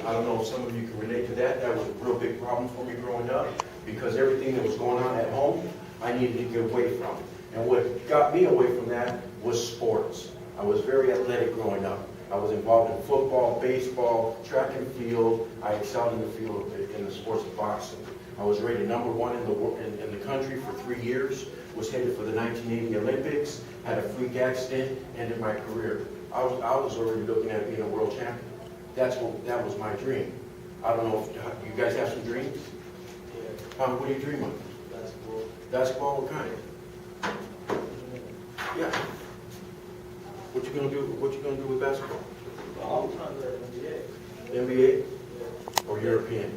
I don't know if some of you can relate to that. That was a real big problem for me growing up because everything that was going on at home, I needed to get away from. And what got me away from that was sports. I was very athletic growing up. I was involved in football, baseball, track and field. I excelled in the field in the sports of boxing. I was rated number one in the country for 3 years, was headed for the 1980 Olympics, had a freak accident, ended my career. I was already looking at being a world champion. That was my dream. I don't know if you guys have some dreams? What do you dream of? Basketball. Basketball, what kind? Yeah. What you gonna do? What you gonna do with basketball? I'm trying to learn NBA. NBA Yeah. or European?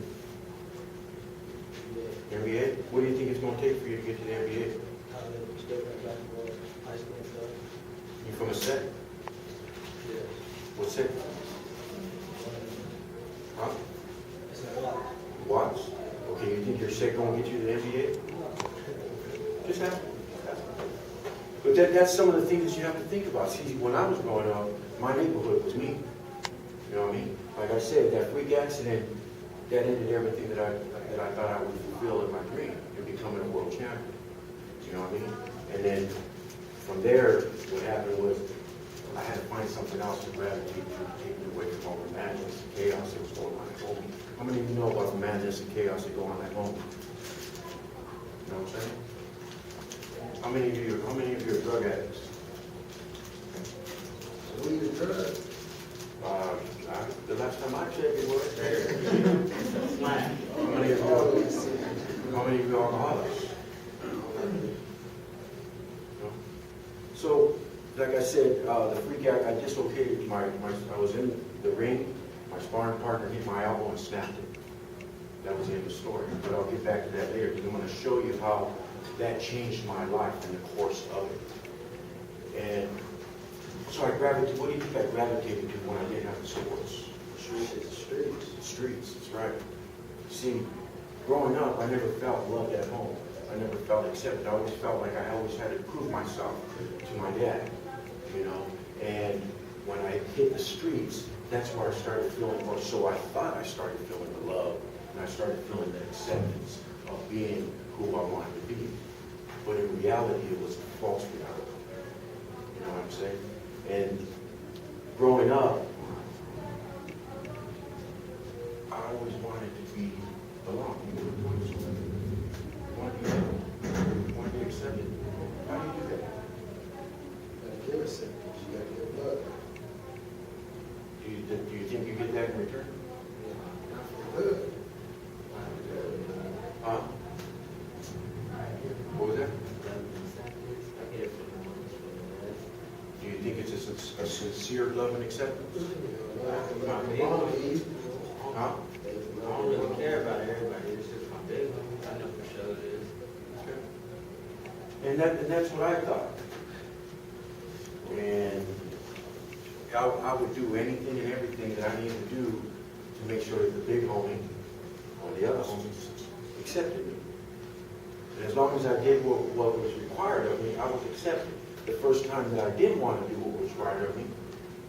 Yeah. NBA? What do you think it's gonna take for you to get to the NBA? Still playing basketball, high school and stuff. You from a set? Yeah. What set? Huh? It's a lot. Watts? Okay, you think your set gonna get you to the NBA? Just ask. But that's some of the things that you have to think about. See, when I was growing up, my neighborhood was me. You know what I mean? Like I said, that freak accident, that ended everything that I thought I would fulfill in my dream, in becoming a world champion. You know what I mean? And then from there, what happened was I had to find something else to gravitate to take me away from all the madness and chaos that was going on at home. How many of you know about the madness and chaos that go on at home? You know what I'm saying? How many of you are drug addicts? Weed and drugs. The last time I checked, it was. How many of you are alcoholics? No? So, like I said, the freak out, I dislocated I was in the ring, my sparring partner hit my elbow and snapped it. That was the end of the story. But I'll get back to that later because I'm going to show you how that changed my life in the course of it. And so what do you think I gravitated to when I didn't have the sports? Streets, that's right. See, growing up, I never felt loved at home. I never felt accepted. I always felt like I always had to prove myself to my dad, you know. And when I hit the streets, that's where I started feeling more. So I thought I started feeling the love, and I started feeling the acceptance of being who I wanted to be. But in reality, it was a false reality. You know what I'm saying? And growing up, I always wanted to be belong. You want to be loved. You want to be accepted. How do you do that? You gotta give acceptance. You gotta give love. Do you think you get that in return? Not for good. Huh? What was that? Do you think it's a sincere love and acceptance? Huh? I don't really care about everybody. It's just my business. I know for sure it is. Okay. And that's what I thought. And I would do anything and everything that I needed to do to make sure that the big homie or the other homies accepted me. And as long as I did what was required of me, I was accepted. The first time that I didn't want to do what was required of me,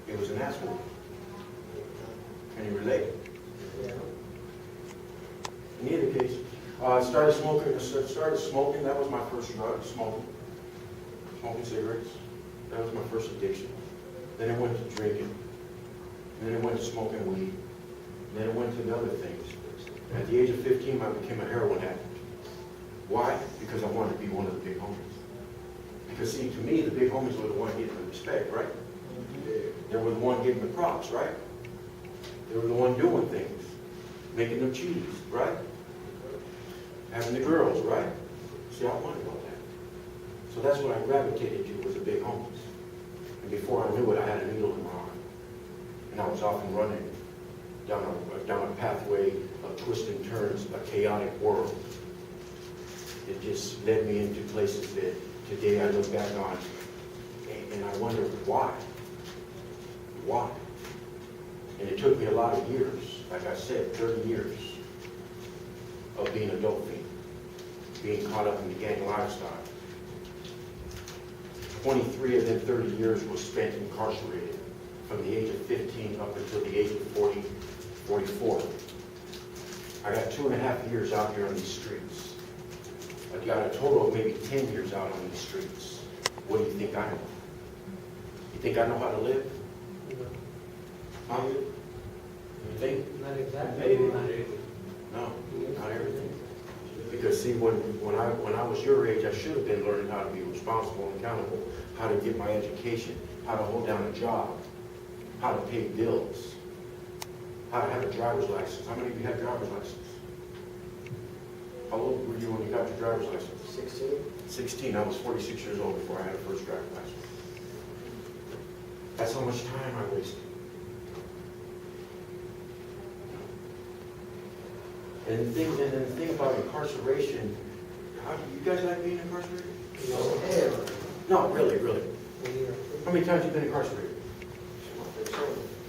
it was an ass whooping. Can you relate? Yeah. In either case, I started smoking. That was my first drug, smoking cigarettes. That was my first addiction. Then it went to drinking. And then it went to smoking weed. And then it went to the other things. And at the age of 15, I became a heroin addict. Why? Because I wanted to be one of the big homies. Because see, to me, the big homies were the one getting the respect, right? They were the one getting the props, right? They were the one doing things, making them cheese, right? Having the girls, right? See, I wanted all that. So that's what I gravitated to, was the big homies. And before I knew it, I had a needle in my arm. And I was off and running down a pathway of twists and turns, a chaotic world. It just led me into places that today I look back on and I wonder why. Why? And it took me a lot of years, like I said, 30 years of being a dope fiend, being caught up in the gang lifestyle. 23 of them 30 years was spent incarcerated from the age of 15 up until the age of 44. I got 2.5 years out here on these streets. I got a total of maybe 10 years out on these streets. What do you think I know? You think I know how to live? Huh? You think? Not exactly. Maybe not everything. No, not everything. Because see, when I was your age, I should have been learning how to be responsible and accountable, how to get my education, how to hold down a job, how to pay bills, how to have a driver's license. How many of you have driver's license? How old were you when you got your driver's license? 16. 16. I was 46 years old before I had a first driver's license. That's how much time I wasted. And the thing about incarceration, how do you guys like being incarcerated? No, really. How many times have you been incarcerated?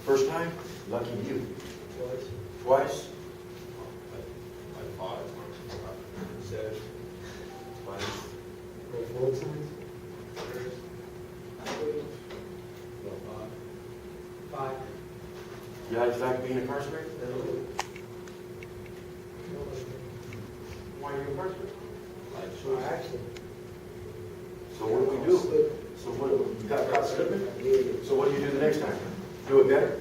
First time? Lucky you. Twice? Like 5, 7, 5. You guys like being incarcerated? Why are you incarcerated? Action. So what do we do? So what, you got caught slipping? So what do you do the next time? Do it better?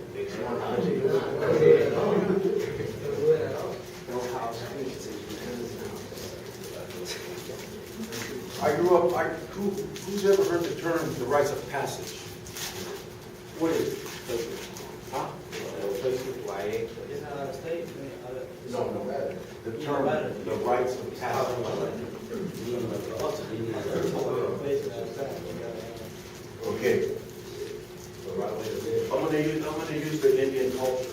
I grew up, who's ever heard the term the rites of passage? What is it? Huh? It's not out of state. No. The term, the rites of passage. Okay. I'm gonna use the Indian culture.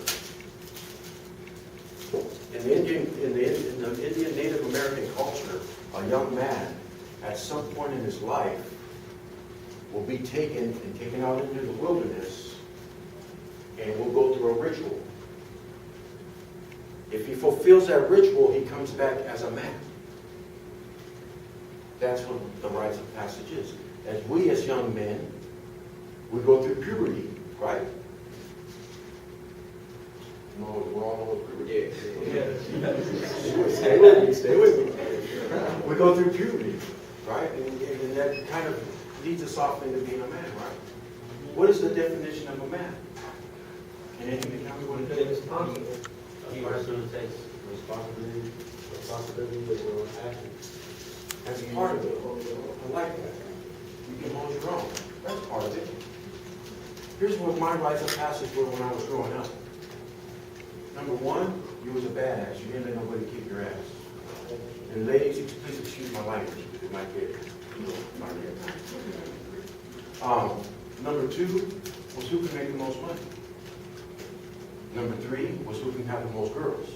In the Indian Native American culture, a young man at some point in his life will be taken out into the wilderness and will go through a ritual. If he fulfills that ritual, he comes back as a man. That's what the rites of passage is. As we as young men, we go through puberty, right? No, we're all know what puberty is. Stay with me. We go through puberty, right? And that kind of leads us off into being a man, right? What is the definition of a man? Can anybody tell me what it is? A person who takes responsibility for their own actions. That's part of it. I like that. You can hold your own. That's part of it. Here's what my rites of passage were when I was growing up. Number one, you was a badass. You didn't let nobody kick your ass. And ladies, please excuse my language. It might get number two was who can make the most money. Number three was who can have the most girls.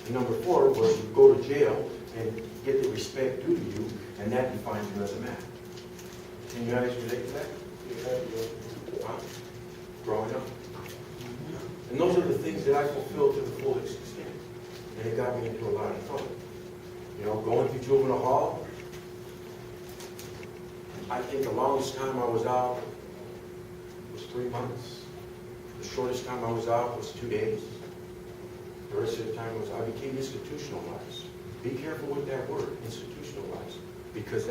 And number four was you go to jail and get the respect due to you, and that defines you as a man. Can you guys relate to that? Huh? Growing up. And those are the things that I fulfilled to the fullest extent. And it got me into a lot of trouble. You know, going through juvenile hall, I think the longest time I was out was 3 months. The shortest time I was out was 2 days. The rest of the time was I became institutionalized. Be careful with that word, institutionalized, because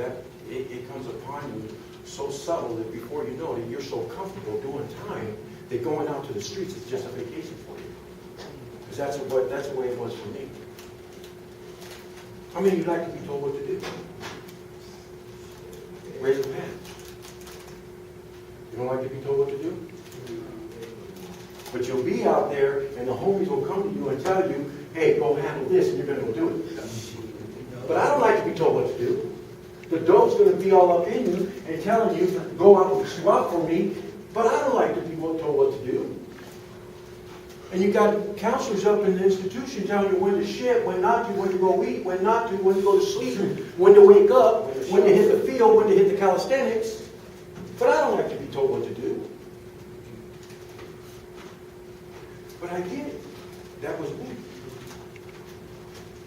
it comes upon you so subtle that before you know it, you're so comfortable doing time that going out to the streets is just a vacation for you. Because that's the way it was for me. How many of you like to be told what to do? Raise your hand. You don't like to be told what to do? But you'll be out there and the homies will come to you and tell you, hey, go handle this, and you're going to go do it. But I don't like to be told what to do. The dope's going to be all up in you and telling you, go out and squat for me, but I don't like to be told what to do. And you got counselors up in the institution telling you when to shit, when not to, when to go eat, when not to, when to go to sleep, when to wake up, when to hit the field, when to hit the calisthenics. But I don't like to be told what to do. But I get it. That was me.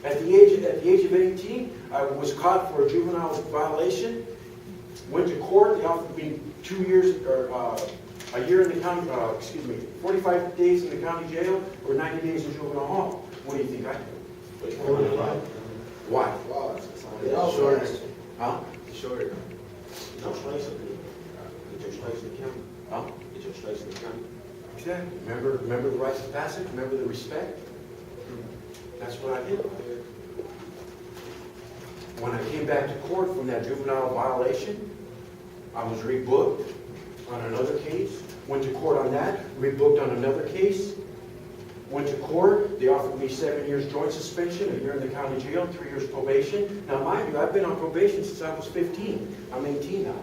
At the age of 18, I was caught for a juvenile violation. Went to court. They offered me 2 years or A year in the county, 45 days in the county jail or 90 days in juvenile hall? What do you think I do? 45. Why? Wow, It's shorter. Huh? It's shorter. No strikes in the, get your strikes in the county. Huh? Get your strikes in the county. Exactly. Remember the rites of passage? Remember the respect? That's what I did. When I came back to court from that juvenile violation, I was rebooked on another case. Went to court on that, rebooked on another case. Went to court, they offered me 7 years joint suspension, a year in the county jail, 3 years probation. Now mind you, I've been on probation since I was 15. I'm 18 now.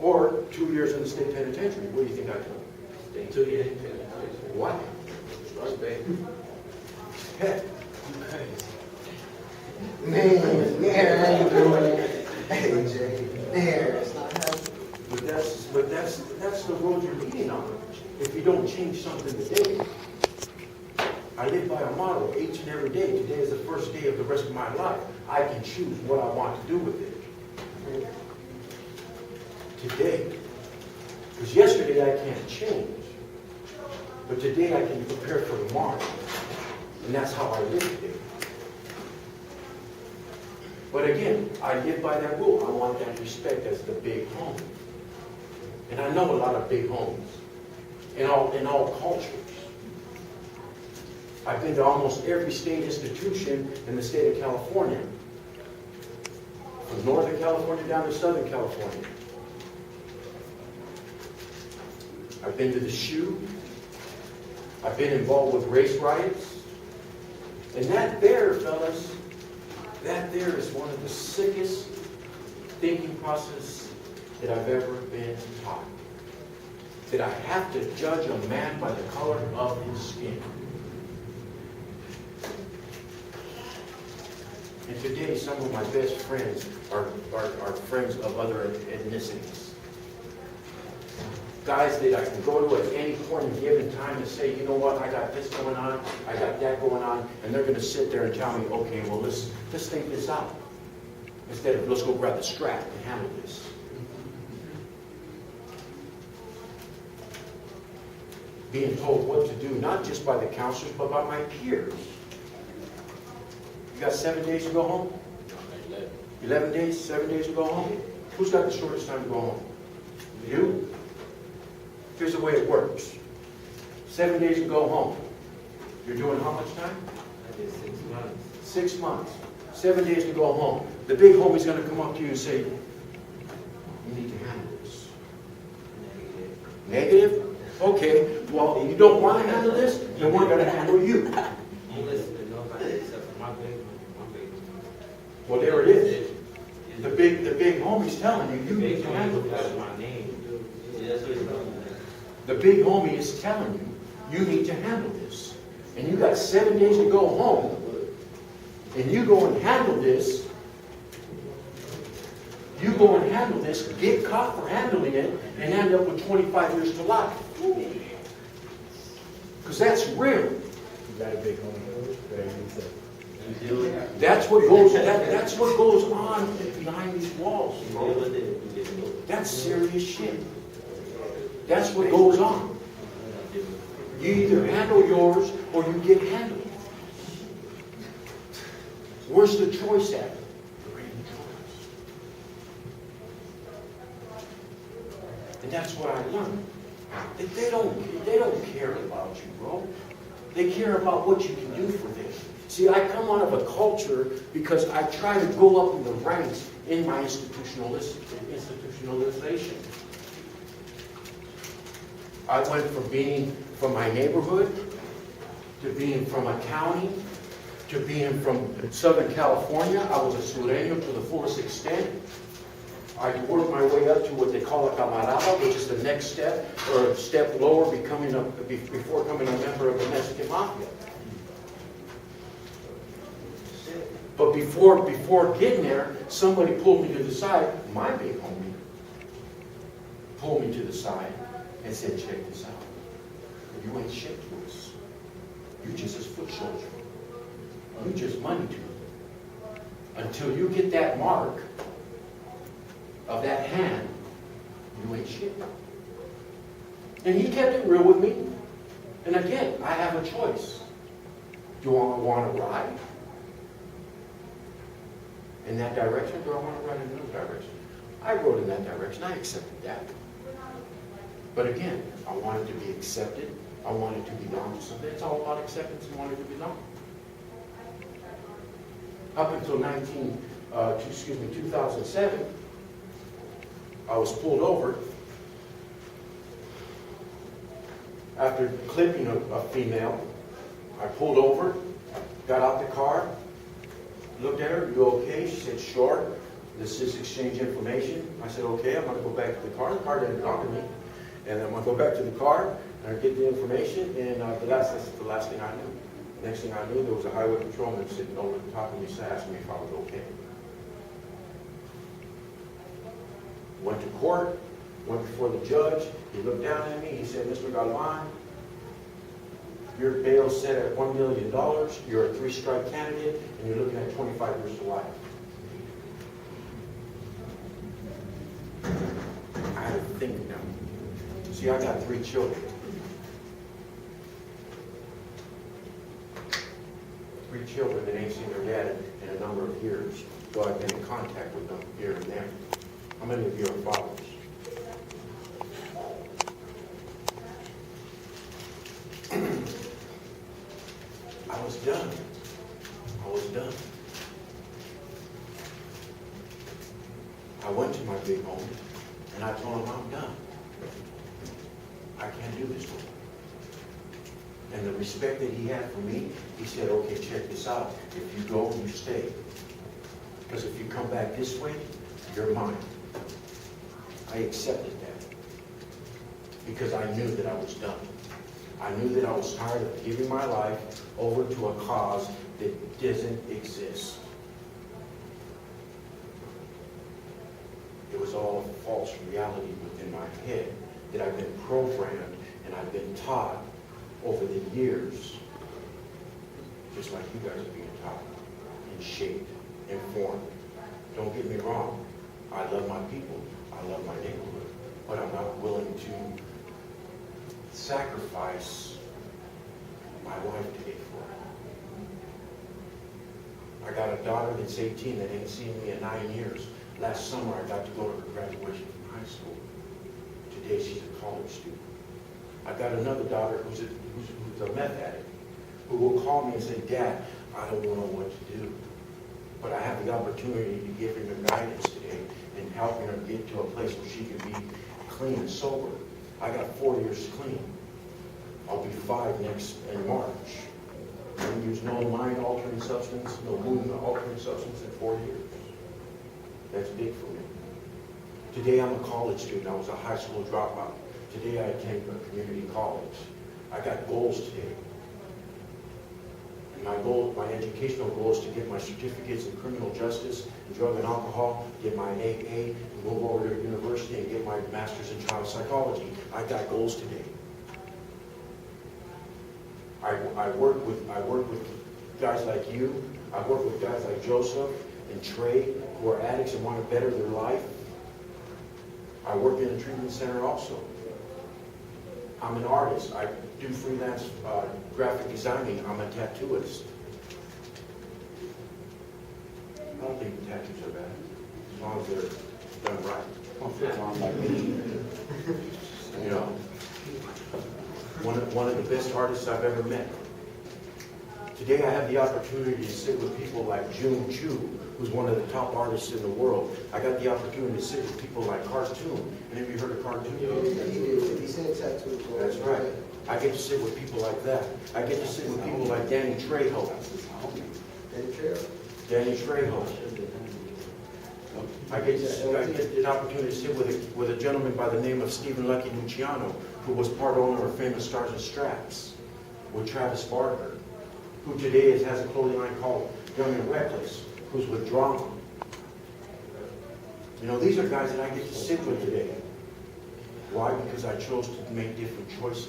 Or 2 years in the state penitentiary. What do you think I done? 2 years. What? Respect. Heck, Man, how you doing? Hey, Jay. There, it's not happening. but that's the road you're leading on. If you don't change something today. I live by a motto each and every day. Today is the first day of the rest of my life. I can choose what I want to do with it. Today. Because yesterday I can't change. But today I can prepare for tomorrow. And that's how I live today. But again, I live by that rule. I want that respect as the big home. And I know a lot of big homes in all cultures. I've been to almost every state institution in the state of California. From Northern California down to Southern California. I've been to the SHU. I've been involved with race riots. And that there, fellas, that there is one of the sickest thinking process that I've ever been taught. That I have to judge a man by the color of his skin. And today, some of my best friends are friends of other ethnicities. Guys that I can go to at any point in given time and say, you know what, I got this going on, I got that going on, and they're going to sit there and tell me, okay, well, let's think this out. Instead of, let's go grab the strap and handle this. Being told what to do, not just by the counselors, but by my peers. You got 7 days to go home? 11 days, 7 days to go home? Who's got the shortest time to go home? You? Here's the way it works. 7 days to go home. You're doing how much time? I did 6 months. 6 months. 7 days to go home. The big homie's going to come up to you and say, you need to handle this. Negative? Okay, well, you don't want to handle this, then we're going to handle you. I'm listening to nobody except for my big one. Well, there it is. The big homie's telling you, you need Big to handle one this. is my name. Yeah, that's what he's talking about. The big homie is telling you, you need to handle this. And you got 7 days to go home, and you go and handle this. You go and handle this, get caught for handling it, and end up with 25 years to life. Because that's real. You got a big home. You deal with it. That's what goes on behind these walls. You deal with it. You deal with it. That's serious shit. That's what goes on. You either handle yours or you get handled. Where's the choice at? And that's what I learned. That they don't care about you, bro. They care about what you can do for them. See, I come out of a culture because I try to go up in the ranks in my institutionalization. I went from being from my neighborhood to being from a county to being from Southern California. I was a Sureño to the fullest extent. I worked my way up to what they call a camarada, which is the next step, or a step lower, before becoming a member of the Mexican Mafia. But before getting there, somebody pulled me to the side, my big homie, pulled me to the side and said, check this out. You ain't shit to us. You're just his foot soldier. You just money to him. Until you get that mark of that hand, You ain't shit. And he kept it real with me. And again, I have a choice. Do I want to ride in that direction, or do I want to ride in another direction? I rode in that direction. I accepted that. But again, I wanted to be accepted. I wanted to belong to something. It's all about acceptance and wanting to belong. Up until 2007, I was pulled over after clipping a female. I pulled over, got out the car, looked at her, "You okay?" She said, "Sure. This is exchange information." I said, "Okay, I'm going to go back to the car." The car didn't talk to me. And I'm going to go back to the car and get the information, and that's the last thing I knew. Next thing I knew, there was a highway patrolman sitting over the top of me, asking me if I was okay. Went to court, went before the judge. He looked down at me. He said, "Mr. Galvan, your bail set at $1 million. You're a 3-strike candidate, and you're looking at 25 years to life." I had to think now. See, I got 3 children. 3 children that ain't seen their dad in a number of years, though I've been in contact with them here and there. How many of you are fathers? I was done. I was done. I went to my big home and I told him, "I'm done. I can't do this with him." And the respect that he had for me, he said, "Okay, check this out. If you go, you stay. Because if you come back this way, you're mine." I accepted that. Because I knew that I was done. I knew that I was tired of giving my life over to a cause that doesn't exist. It was all a false reality within my head that I've been programmed and I've been taught over the years, just like you guys are being taught and shaped and formed. Don't get me wrong. I love my people. I love my neighborhood. But I'm not willing to sacrifice my life today for it. I got a daughter that's 18 that ain't seen me in 9 years. Last summer, I got to go to her graduation from high school. Today, she's a college student. I got another daughter who's a meth addict, who will call me and say, "Dad, I don't know what to do." But I have the opportunity to give her the guidance today and helping her get to a place where she can be clean and sober. I got 4 years clean. I'll be 5 next in March. I didn't use no mind-altering substance, no movement-altering substance in 4 years. That's big for me. Today I'm a college student. I was a high school dropout. Today I attend a community college. I got goals today. And my educational goal is to get my certificates in criminal justice, and drug and alcohol, get my AA, and move over to university and get my master's in child psychology. I got goals today. I work with guys like you. I work with guys like Joseph and Trey who are addicts and want to better their life. I work in a treatment center also. I'm an artist. I do freelance graphic designing. I'm a tattooist. I don't think tattoos are bad, as long as they're done right. You know, one of the best artists I've ever met. Today I have the opportunity to sit with people like June Chu, who's one of the top artists in the world. I got the opportunity to sit with people like Cartoon. Any of you heard of Cartoon? He did. He said tattoos. That's right. I get to sit with people like that. I get to sit with people like Danny Trejo. Danny Trejo. I get an opportunity to sit with a gentleman by the name of Stephen Lucky Luciano, who was part owner of Famous Stars and Straps, with Travis Barker, who today has a clothing line called Young and Reckless, who's with Drama. You know, these are guys that I get to sit with today. Why? Because I chose to make different choices.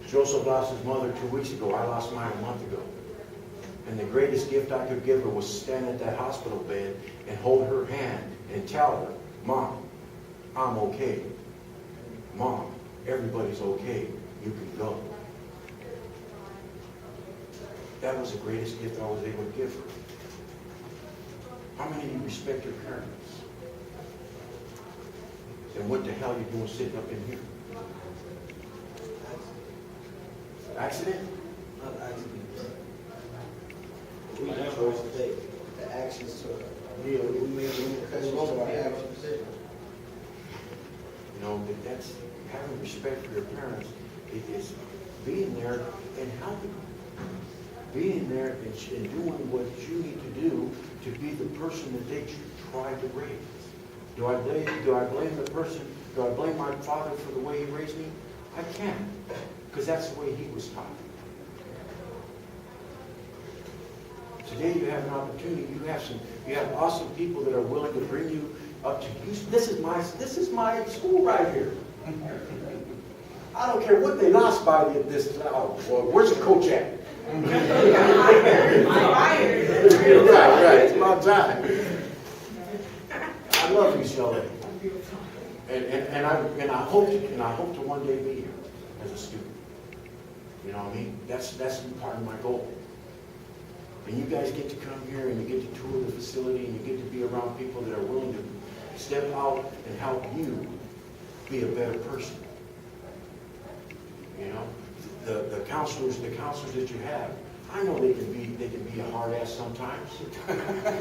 Joseph lost his mother 2 weeks ago. I lost mine a month ago. And the greatest gift I could give her was stand at that hospital bed and hold her hand and tell her Mom, I'm okay. Mom, everybody's okay. You can go. That was the greatest gift I was able to give her. How many of you respect your parents? And what the hell are you doing sitting up in here? Accident? Not accident. We had a choice to take. The actions took. Yeah, We made the repercussions of our actions. You know, that's having respect for your parents. It is being there and helping them. Being there and doing what you need to do to be the person that they tried to raise. Do I blame the person? Do I blame my father for the way he raised me? I can't, because that's the way he was taught. Today you have an opportunity. You have awesome people that are willing to bring you up to you. This is my school right here. I don't care what they lost by this. Oh, well, where's the coach at? Right. It's about time. I love UCLA, and I hope to one day be here as a student. You know what I mean? That's part of my goal. And you guys get to come here and you get to tour the facility and you get to be around people that are willing to step out and help you be a better person. You know, the counselors that you have, I know they can be a hard ass sometimes. You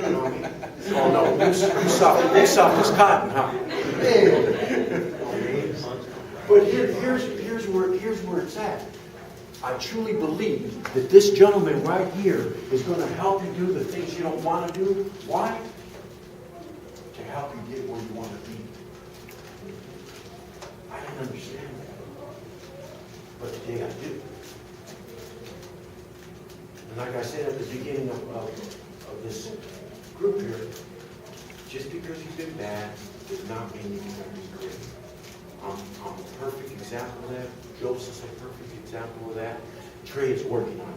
know what I mean? Oh no, you soft as cotton, huh? But here's where it's at. I truly believe that this gentleman right here is going to help you do the things you don't want to do. Why? To help you get where you want to be. I didn't understand that. But today I do. And like I said at the beginning of this group here, just because you've been bad does not mean you can be great. I'm a perfect example of that. Joseph's a perfect example of that. Trey is working on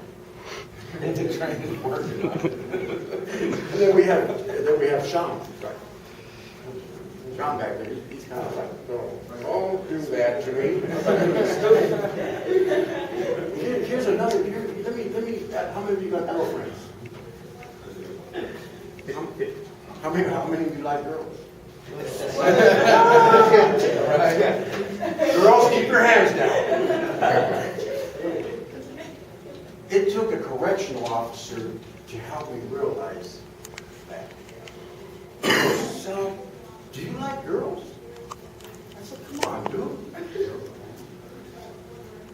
it. Trey is working on it. And then we have Sean. Sean back there, he's kind of like, don't do that to me. Here's another. Let me. How many of you got girlfriends? How many of you like girls? Girls, keep your hands down. It took a correctional officer to help me realize that. So, do you like girls? I said, come on, dude. I do.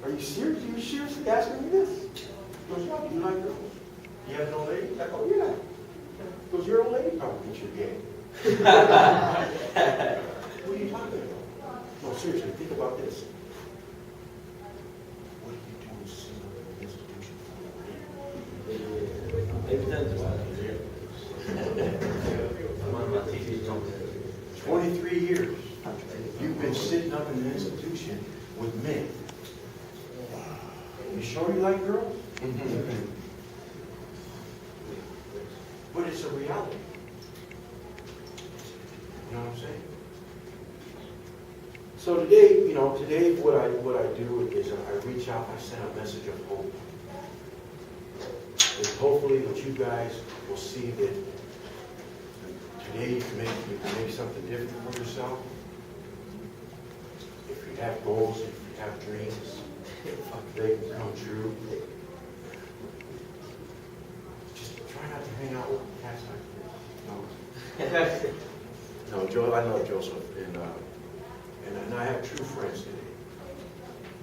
Are you serious? Are you seriously asking me this? He goes, yeah, do you like girls? You have an old lady? I go, yeah. He goes, you're an old lady? Oh, think you're gay. What are you talking about? No, seriously, think about this. What are you doing sitting up in an institution for? 23 years. You've been sitting up in an institution with men. You sure you like girls? But it's a reality. You know what I'm saying? So today, what I do is I reach out, I send a message of hope. And hopefully that you guys will see that today you can make something different for yourself. If you have goals, if you have dreams, they can come true. Just try not to hang out with cats like this. No, Joe, I love Joseph, and I have true friends today.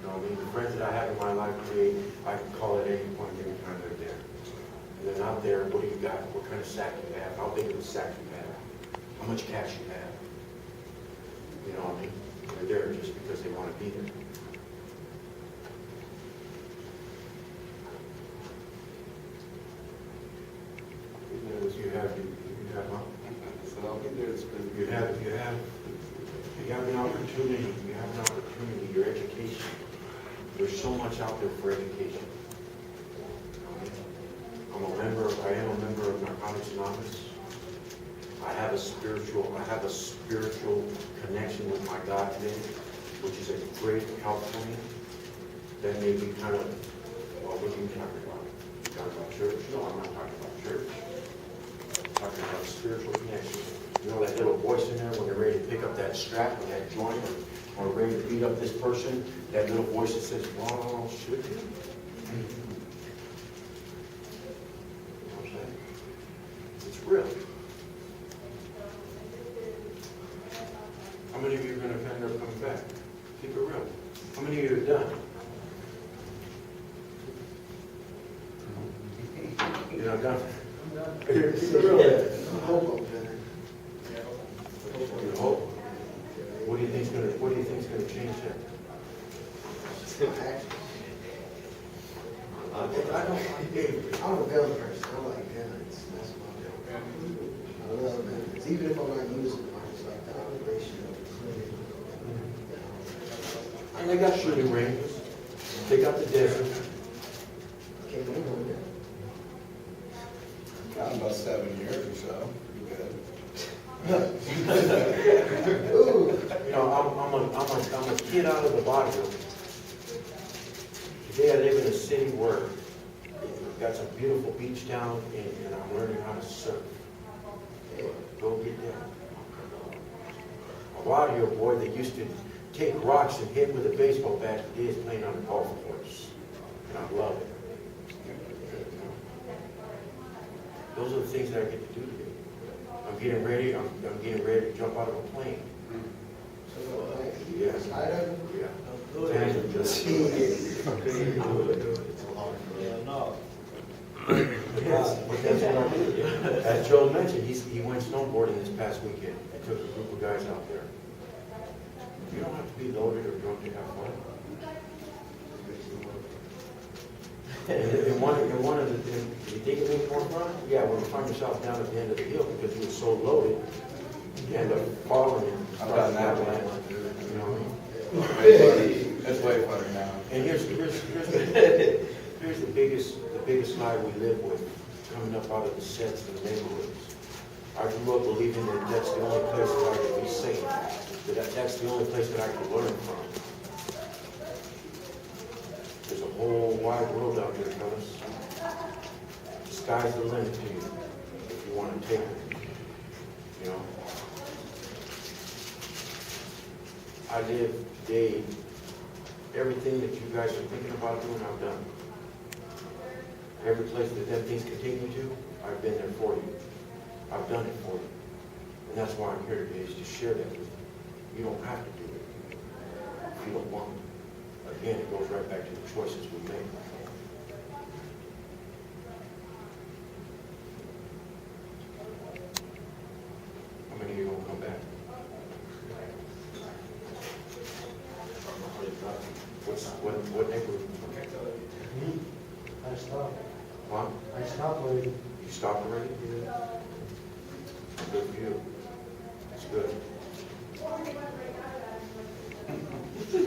You know, I mean, the friends that I have in my life today, I can call at any point, any time they're there. And they're not there. What do you got? What kind of sack you have? How big of a sack you have? How much cash you have? You know what I mean? They're there just because they want to be there. You have an opportunity. Your education. There's so much out there for education. I am a member of Narcotics Anonymous. I have a spiritual connection with my God today, which is a great help for me. That may be kind of, well, what are you talking about? You talking about church? No, I'm not talking about church. I'm talking about spiritual connection. You know that little voice in there when they're ready to pick up that strap or that joint or ready to beat up this person, that little voice that says, well, should you? You know what I'm saying? It's real. How many of you are going to end up coming back? Keep it real. How many of you are done? You're not done? I'm done. Keep it real. I hope I'm better. You hope. What do you think's going to change that? I'm a gun person. I like guns. That's my deal. I love guns. Even if I'm not using them, I just like the operation of cleaning. And they got shooting ranges. They got the desert. Can't go on there. Got about 7 years or so. Pretty good. Ooh. You know, I'm a kid out of the body. Today I live in a city where we've got some beautiful beach town, and I'm learning how to surf. Go get down. A lot of you, boy, that used to take rocks and hit with a baseball bat, today is playing on a golf course. And I love it. Those are the things that I get to do today. I'm getting ready to jump out of a plane. Yeah. Skydiving? Yeah. And just Yes, but that's what I do. As Joe mentioned, he went snowboarding this past weekend. He took a group of guys out there. You don't have to be loaded or drunk to have fun. And one of the things, you think it makes more fun? Yeah, when you find yourself down at the end of the hill because you were so loaded, you end up falling and I've done that one. one. You know what I mean? It's way funner now. And here's the biggest lie we live with, coming up out of the sets and the neighborhoods. I grew up believing that that's the only place that I could be safe, that that's the only place that I could learn from. There's a whole wide world out there, fellas. The sky's the limit to you if you want to take it. You know? I live today, everything that you guys are thinking about doing, I've done. Every place that them things continue to, I've been there for you. I've done it for you. And that's why I'm here today, is to share that with you. You don't have to do it if you don't want to. Again, it goes right back to the choices we make. How many of you will come back? What neighborhood? I stopped. Huh? I stopped already. You stopped already? Good for you. That's good.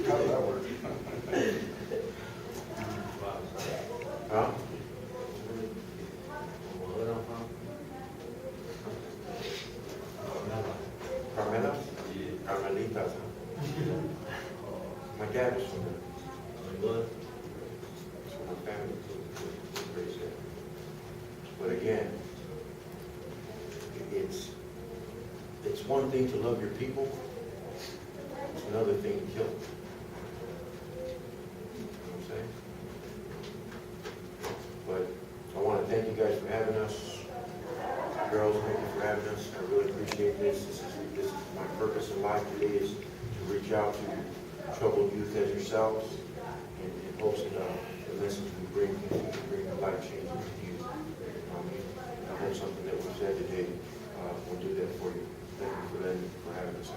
How does that work? Huh? Carmela? Carmelitas, huh? My dad was from there. That's where my family was raised there. But again, it's one thing to love your people, it's another thing to kill them. You know what I'm saying? But I want to thank you guys for having us. Girls, thank you for having us. I really appreciate this. This is my purpose in life today, is to reach out to troubled youth as yourselves, and in hopes that the message we bring can bring life change to you. I hope something that was said today will do that for you. Thank you for having us.